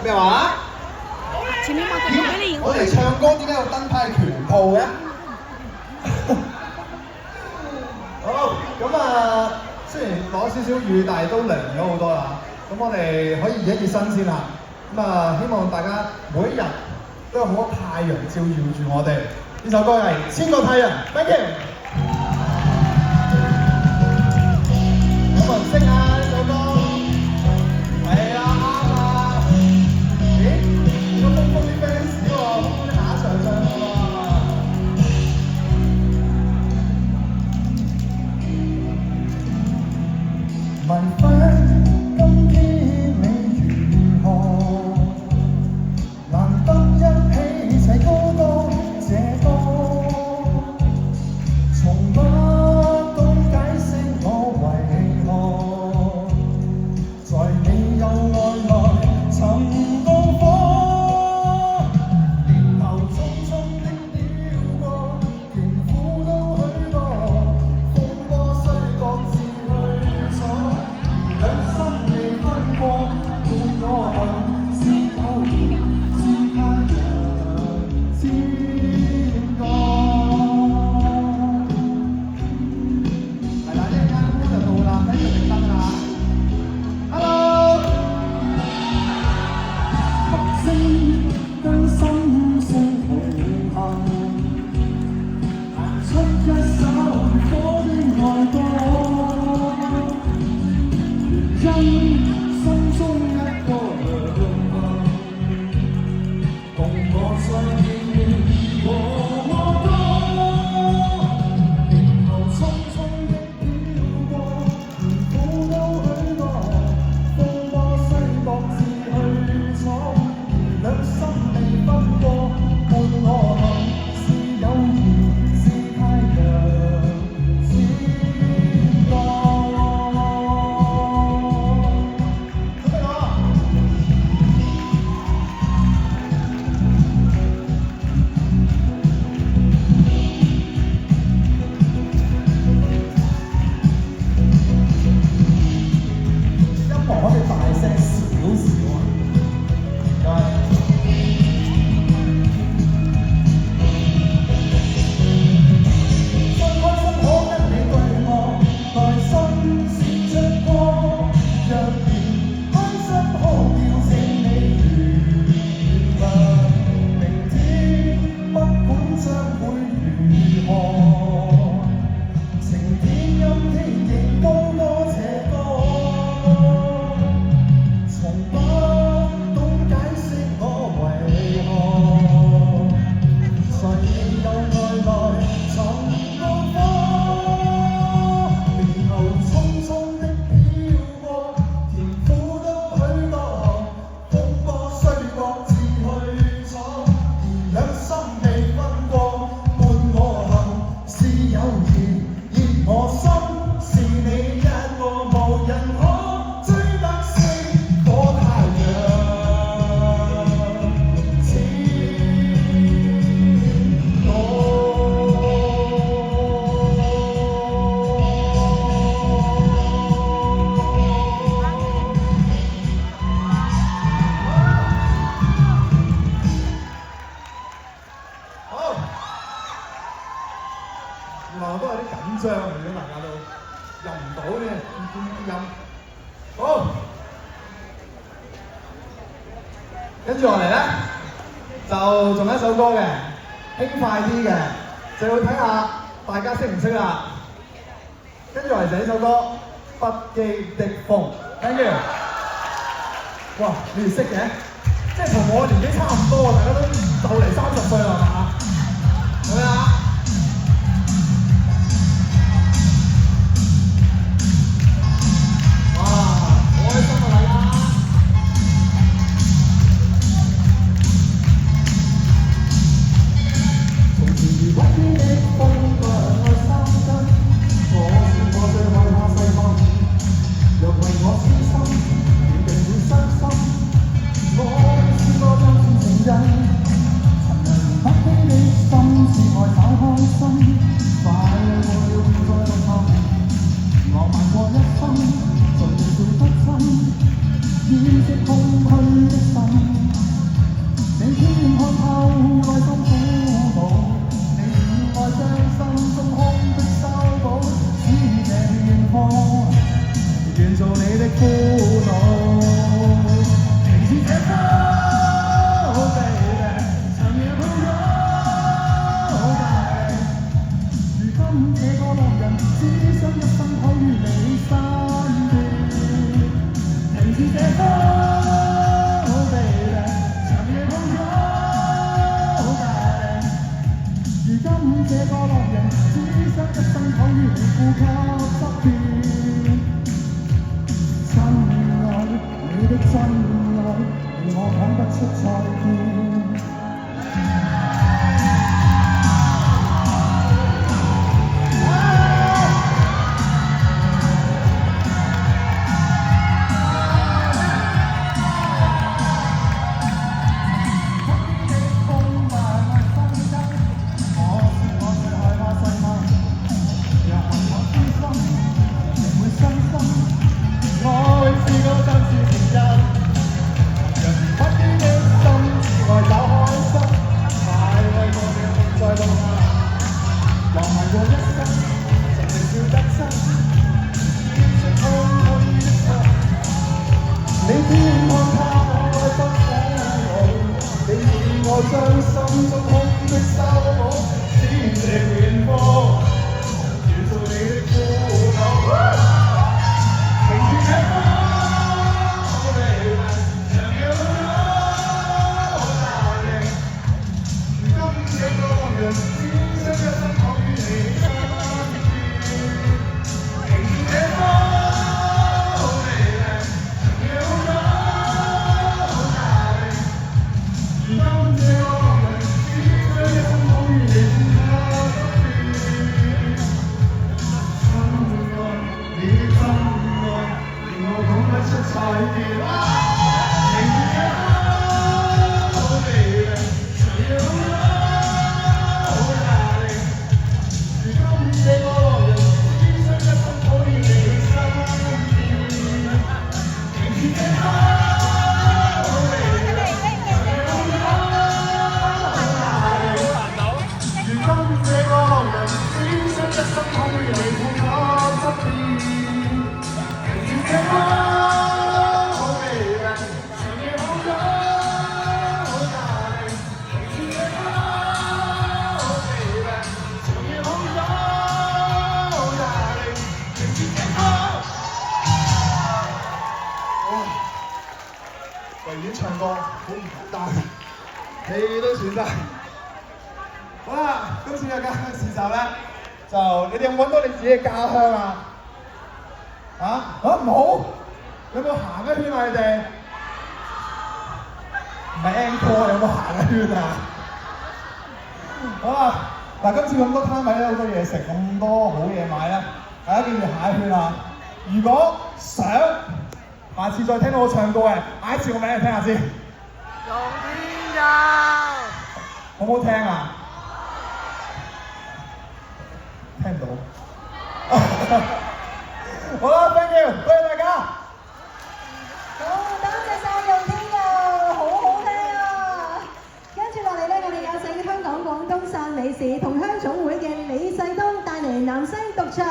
咩話？前面麥定俾你影。我哋唱歌點解要燈牌拳套嘅？好，咁啊，雖然攞少少雨，但係都涼咗好多啦。咁我哋可以熱一熱身先啦。咁啊，希望大家每一日都有好多太陽照耀住我哋。呢首歌係《千個太陽》，thank you。有冇人識啊？呢首歌係啊，啱啊。咦？如果風啲 fans 喎，風啲下一場唱喎。My friend， 今天你如何？難得一起齊高歌這歌，從不懂解釋我為何，在你右愛內尋到火，年頭匆匆的飄過，甜苦都許多，風波雖各自去闖，兩心未分過，伴我行是友誼。原來都有啲緊張嚟嘅，大家都入唔到呢啲音。好，跟住落嚟咧，就仲有一首歌嘅，輕快啲嘅，就要睇下大家識唔識啦。跟住落嚟就呢首歌《不羈的風》，thank you。哇，你哋識嘅，即係同我年紀差唔多，大家都就嚟30歲啦，係嘛？係咪啊？掩飾空虛的心。天看透內心苦惱，你以愛將心中空的修補，使這片空願做你的苦惱。停止這風，Oh baby，長夜抱擁，darling。如今這個浪人，只想一生可於你身邊。停止這風，Oh baby，長夜抱擁，darling。如今這個浪人，只想一生可於你呼吸側邊。真愛，你的真愛，令我講不出再見。將心中空的修補，使這遠方願做你的苦惱。停止這風，Oh baby，長夜抱擁，darling。如今這個浪人，只想一生可於你身邊。停止這風，Oh baby，長夜抱擁，darling。如今這個浪人，只想一生可於你身邊。真愛，你的真愛，令我講不出再見。停止這風，Oh baby，長夜抱擁，darling。如今這個浪人，只想一生可於你身邊。停止這風，Oh baby，長夜抱擁。如今這個浪人，只想一生可於你呼吸側邊。停止這風，Oh baby，長夜抱擁，darling。停止這風，Oh baby，長夜抱擁，darling。停止這風。哇！維園唱歌好唔簡單，你都選得。好啦，今次嘅家鄉視集咧，就你哋有冇揾到你自己嘅家鄉啊？唔好，有冇行一圈啊？你哋唔係 encore，有冇行一圈啊？好啦，嗱，今次咁多攤位咧，好多嘢食，咁多好嘢買咧，大家記住下一圈啊！如果想下次再聽到我唱歌嘅，嗌一次個名嚟聽下先。龍天佑，好唔好聽啊？聽到。好啦 ，thank you，多謝大家。好，多謝晒用天佑，好好聽啊！跟住落嚟咧，我哋有請香港廣東汕尾市同鄉總會嘅李世東帶嚟男聲獨唱。